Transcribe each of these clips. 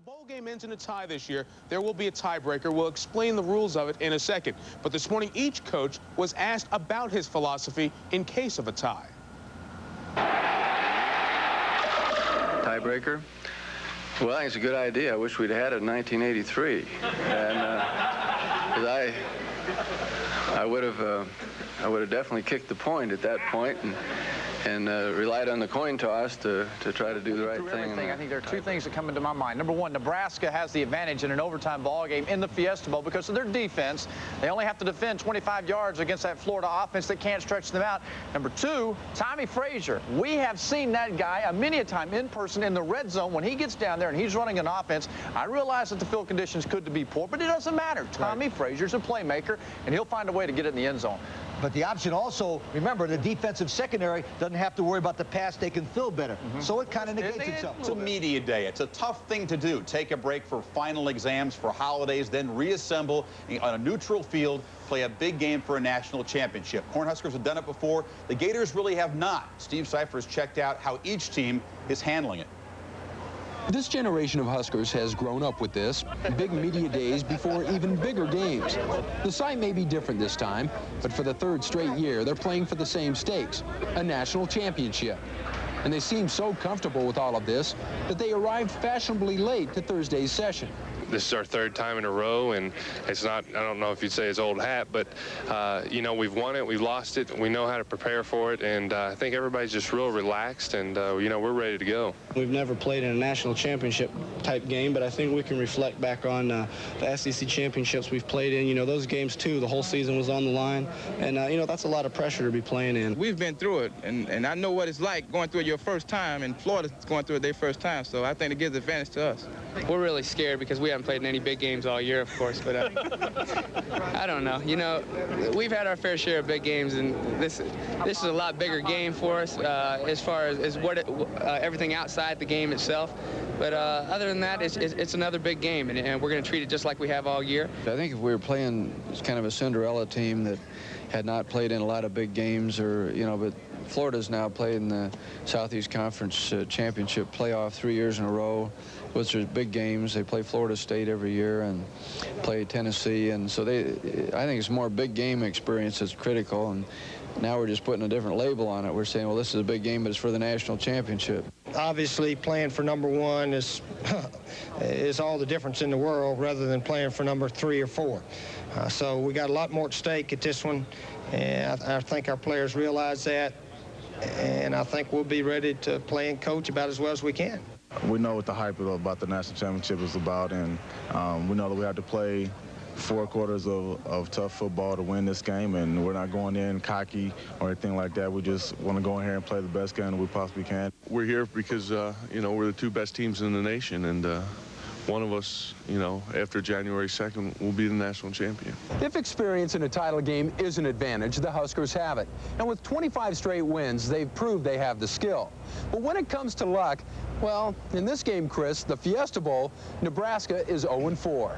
bowl game ends in a tie this year, there will be a tiebreaker. We'll explain the rules of it in a second. But this morning, each coach was asked about his philosophy in case of a tie. Tiebreaker? Well, I think it's a good idea. I wish we'd had it in 1983. And I would have definitely kicked the point at that point and relied on the coin toss to try to do the right thing. I think there are two things that come into my mind. Number one, Nebraska has the advantage in an overtime ball game in the Fiesta Bowl because of their defense. They only have to defend 25 yards against that Florida offense that can't stretch them out. Number two, Tommy Frazier. We have seen that guy many a time in person in the red zone. When he gets down there and he's running an offense, I realize that the field conditions could be poor, but it doesn't matter. Tommy Frazier's a playmaker, and he'll find a way to get it in the end zone. But the option also, remember, the defensive secondary doesn't have to worry about the pass. They can fill better. So it kind of negates itself. It's a media day. It's a tough thing to do. Take a break for final exams, for holidays, then reassemble on a neutral field, play a big game for a national championship. Cornhuskers have done it before. The Gators really have not. Steve Cypher's checked out how each team is handling it. This generation of Huskers has grown up with this. Big media days before even bigger games. The site may be different this time, but for the third straight year, they're playing for the same stakes, a national championship. And they seem so comfortable with all of this that they arrived fashionably late to Thursday's session. This is our third time in a row, and it's not, I don't know if you'd say it's old hat, but, you know, we've won it, we've lost it, we know how to prepare for it, and I think everybody's just real relaxed, and, you know, we're ready to go. We've never played in a national championship type game, but I think we can reflect back on the SEC championships we've played in. You know, those games, too, the whole season was on the line, and, you know, that's a lot of pressure to be playing in. We've been through it, and I know what it's like going through it your first time, and Florida's going through it their first time, so I think it gives advantage to us. We're really scared because we haven't played in any big games all year, of course, but I don't know. You know, we've had our fair share of big games, and this is a lot bigger game for us as far as everything outside the game itself. But other than that, it's another big game, and we're going to treat it just like we have all year. I think if we were playing kind of a Cinderella team that had not played in a lot of big games, or, you know, but Florida's now played in the Southeast Conference Championship playoff 3 years in a row, which are big games. They play Florida State every year and play Tennessee, and so I think it's more big game experience that's critical, and now we're just putting a different label on it. We're saying, well, this is a big game, but it's for the national championship. Obviously, playing for number one is all the difference in the world rather than playing for number 3 or 4. So we got a lot more at stake at this one, and I think our players realize that, and I think we'll be ready to play and coach about as well as we can. We know what the hype about the national championship is about, and we know that we have to play 4 quarters of tough football to win this game, and we're not going in cocky or anything like that. We just want to go in here and play the best game that we possibly can. We're here because, you know, we're the 2 best teams in the nation, and one of us, you know, after January 2nd, will be the national champion. If experience in a title game is an advantage, the Huskers have it. And with 25 straight wins, they've proved they have the skill. But when it comes to luck, well, in this game, Chris, the Fiesta Bowl, Nebraska is 0-4.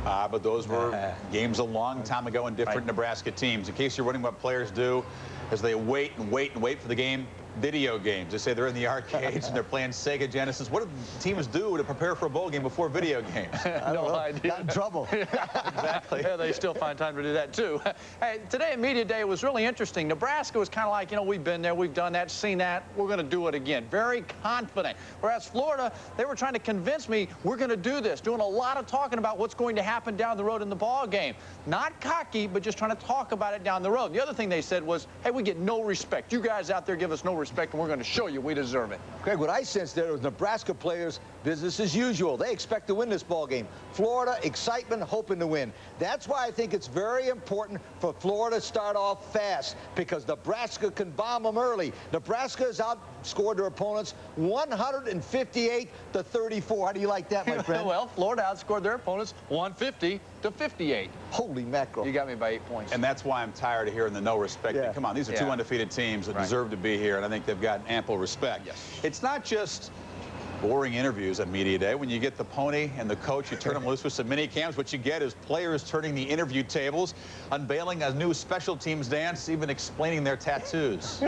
But those were games a long time ago in different Nebraska teams. In case you're wondering what players do as they wait and wait and wait for the game, video games. They say they're in the arcades and they're playing Sega Genesis. What do teams do to prepare for a bowl game before video games? I don't know. Got in trouble. Exactly. Yeah, they still find time to do that, too. Hey, today at Media Day was really interesting. Nebraska was kind of like, you know, we've been there, we've done that, seen that, we're going to do it again. Very confident. Whereas Florida, they were trying to convince me we're going to do this, doing a lot of talking about what's going to happen down the road in the ball game. Not cocky, but just trying to talk about it down the road. The other thing they said was, hey, we get no respect. You guys out there give us no respect, and we're going to show you we deserve it. Greg, what I sensed there was Nebraska players, business as usual. They expect to win this ball game. Florida, excitement, hoping to win. That's why I think it's very important for Florida to start off fast, because Nebraska can bomb them early. Nebraska has outscored their opponents 158-34. How do you like that, my friend? Well, Florida outscored their opponents 150-58. Holy mackerel. You got me by 8 points. And that's why I'm tired of hearing the no respect. Yeah. Come on, these are 2 undefeated teams that deserve to be here, and I think they've gotten ample respect. Yes. It's not just boring interviews at Media Day. When you get the pony and the coach, you turn them loose with some mini cams. What you get is players turning the interview tables, unveiling a new special teams dance, even explaining their tattoos.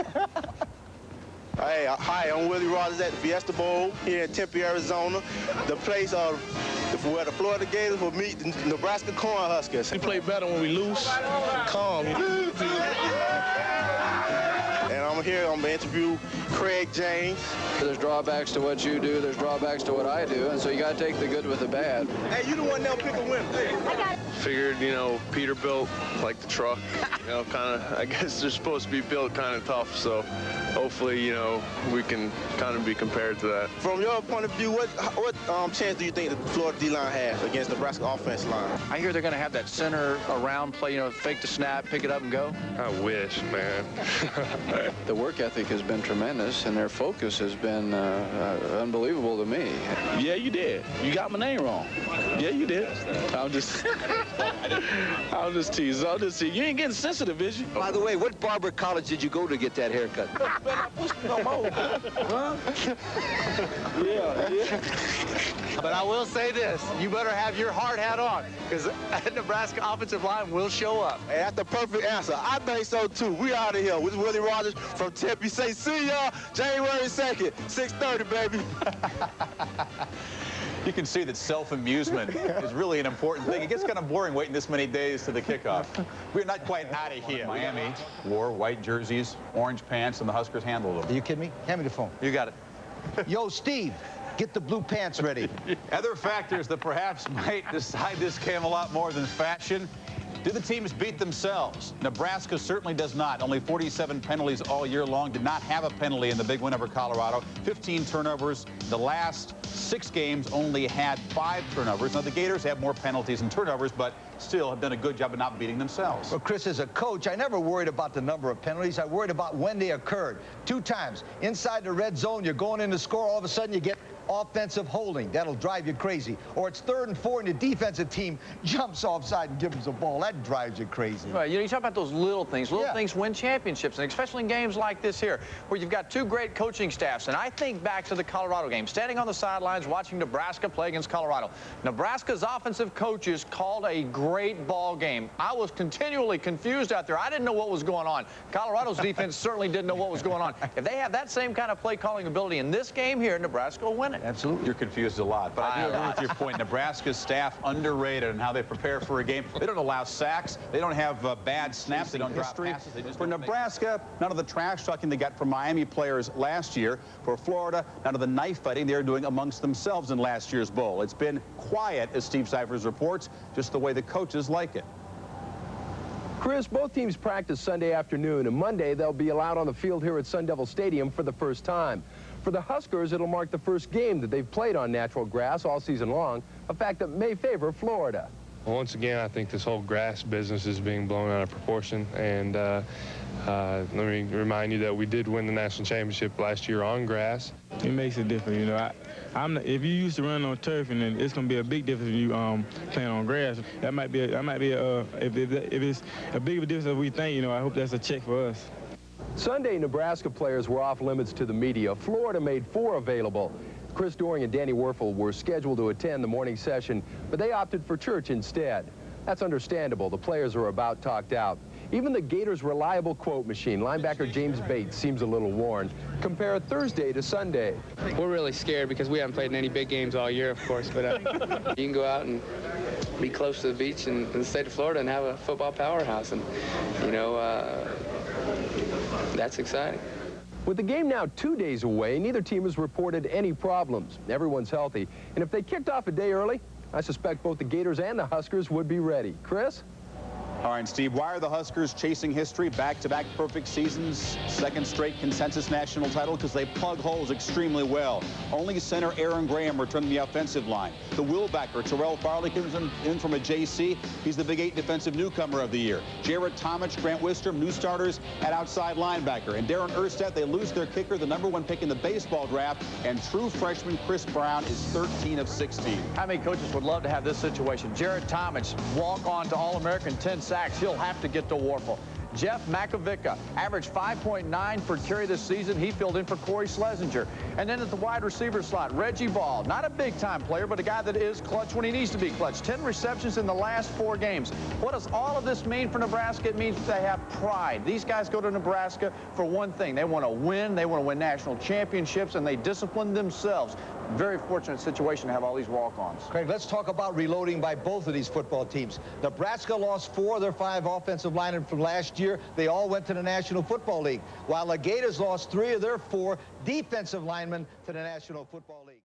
Hey, hi, I'm Willie Rogers at the Fiesta Bowl here in Tempe, Arizona, the place where the Florida Gators will meet the Nebraska Cornhuskers. We play better when we lose, calm. And I'm here, I'm going to interview Craig James. There's drawbacks to what you do, there's drawbacks to what I do, and so you got to take the good with the bad. Hey, you the one that'll pick a winner. I got it. Figured, you know, Peterbilt, like the truck, you know, kind of, I guess they're supposed to be built kind of tough, so hopefully, you know, we can kind of be compared to that. From your point of view, what chance do you think the Florida D-line has against the Nebraska offense line? I hear they're going to have that center around play, you know, fake the snap, pick it up and go. I wish, man. The work ethic has been tremendous, and their focus has been unbelievable to me. Yeah, you did. You got my name wrong. Yeah, you did. I'll just tease. You ain't getting sensitive, is you? By the way, what barber college did you go to get that haircut? Yeah. But I will say this, you better have your hard hat on, because the Nebraska offensive line will show up. Hey, that's the perfect answer. I think so, too. We out of here. This is Willie Rogers from Tempe. Say, see y'all January 2nd, 6:30, baby. You can see that self-amusement is really an important thing. It gets kind of boring waiting this many days to the kickoff. We're not quite out of here. Miami wore white jerseys, orange pants, and the Huskers handled them. Are you kidding me? Hand me the phone. You got it. Yo, Steve, get the blue pants ready. Other factors that perhaps might decide this game a lot more than fashion. Do the teams beat themselves? Nebraska certainly does not. Only 47 penalties all year long. Did not have a penalty in the big win over Colorado. 15 turnovers. The last 6 games only had 5 turnovers. Now, the Gators have more penalties and turnovers, but still have done a good job of not beating themselves. Well, Chris, as a coach, I never worried about the number of penalties. I worried about when they occurred. 2 times. Inside the red zone, you're going in to score. All of a sudden, you get offensive holding. That'll drive you crazy. Or it's 3rd and 4 and the defensive team jumps offside and gives the ball. That drives you crazy. Right, you know, you talk about those little things. Little things win championships, and especially in games like this here, where you've got 2 great coaching staffs. And I think back to the Colorado game, standing on the sidelines watching Nebraska play against Colorado. Nebraska's offensive coaches called a great ball game. I was continually confused out there. I didn't know what was going on. Colorado's defense certainly didn't know what was going on. If they have that same kind of play calling ability in this game here, Nebraska will win it. Absolutely. You're confused a lot, but I do agree with your point. Nebraska's staff underrated in how they prepare for a game. They don't allow sacks. They don't have bad snaps. They don't drop passes. For Nebraska, none of the trash talking they got from Miami players last year. For Florida, none of the knife fighting they're doing amongst themselves in last year's bowl. It's been quiet, as Steve Cyphers reports, just the way the coaches like it. Chris, both teams practice Sunday afternoon, and Monday they'll be allowed on the field here at Sun Devil Stadium for the first time. For the Huskers, it'll mark the first game that they've played on natural grass all season long, a fact that may favor Florida. Well, once again, I think this whole grass business is being blown out of proportion, and let me remind you that we did win the national championship last year on grass. It makes a difference, you know. If you used to run on turf, and it's going to be a big difference when you playing on grass. If it's a big of a difference as we think, you know, I hope that's a check for us. Sunday, Nebraska players were off limits to the media. Florida made 4 available. Chris Doering and Danny Werfel were scheduled to attend the morning session, but they opted for church instead. That's understandable. The players are about talked out. Even the Gators' reliable quote machine, linebacker James Bates, seems a little worn. Compare Thursday to Sunday. We're really scared because we haven't played in any big games all year, of course, but you can go out and be close to the beach in the state of Florida and have a football powerhouse, and, you know, that's exciting. With the game now 2 days away, neither team has reported any problems. Everyone's healthy, and if they kicked off a day early, I suspect both the Gators and the Huskers would be ready. Chris? All right, Steve, why are the Huskers chasing history? Back-to-back perfect seasons, 2nd straight consensus national title, because they plug holes extremely well. Only center Aaron Graham returned the offensive line. The willbacker, Terrell Farley, comes in from a JC. He's the Big 8 defensive newcomer of the year. Jared Tomich, Grant Wistrom, new starters at outside linebacker. And Darren Erstedt, they lose their kicker, the #1 pick in the baseball draft. And true freshman Chris Brown is 13 of 16. How many coaches would love to have this situation? Jared Tomich, walk on to All-American, 10 sacks. He'll have to get to Werfel. Jeff Makovica, averaged 5.9 per carry this season. He filled in for Corey Schlesinger. And then at the wide receiver slot, Reggie Ball, not a big-time player, but a guy that is clutch when he needs to be clutch. 10 receptions in the last 4 games. What does all of this mean for Nebraska? It means they have pride. These guys go to Nebraska for one thing. They want to win. They want to win national championships, and they discipline themselves. Very fortunate situation to have all these walk-ons. Craig, let's talk about reloading by both of these football teams. Nebraska lost 4 of their 5 offensive linemen from last year. They all went to the National Football League, while the Gators lost 3 of their 4 defensive linemen to the National Football League.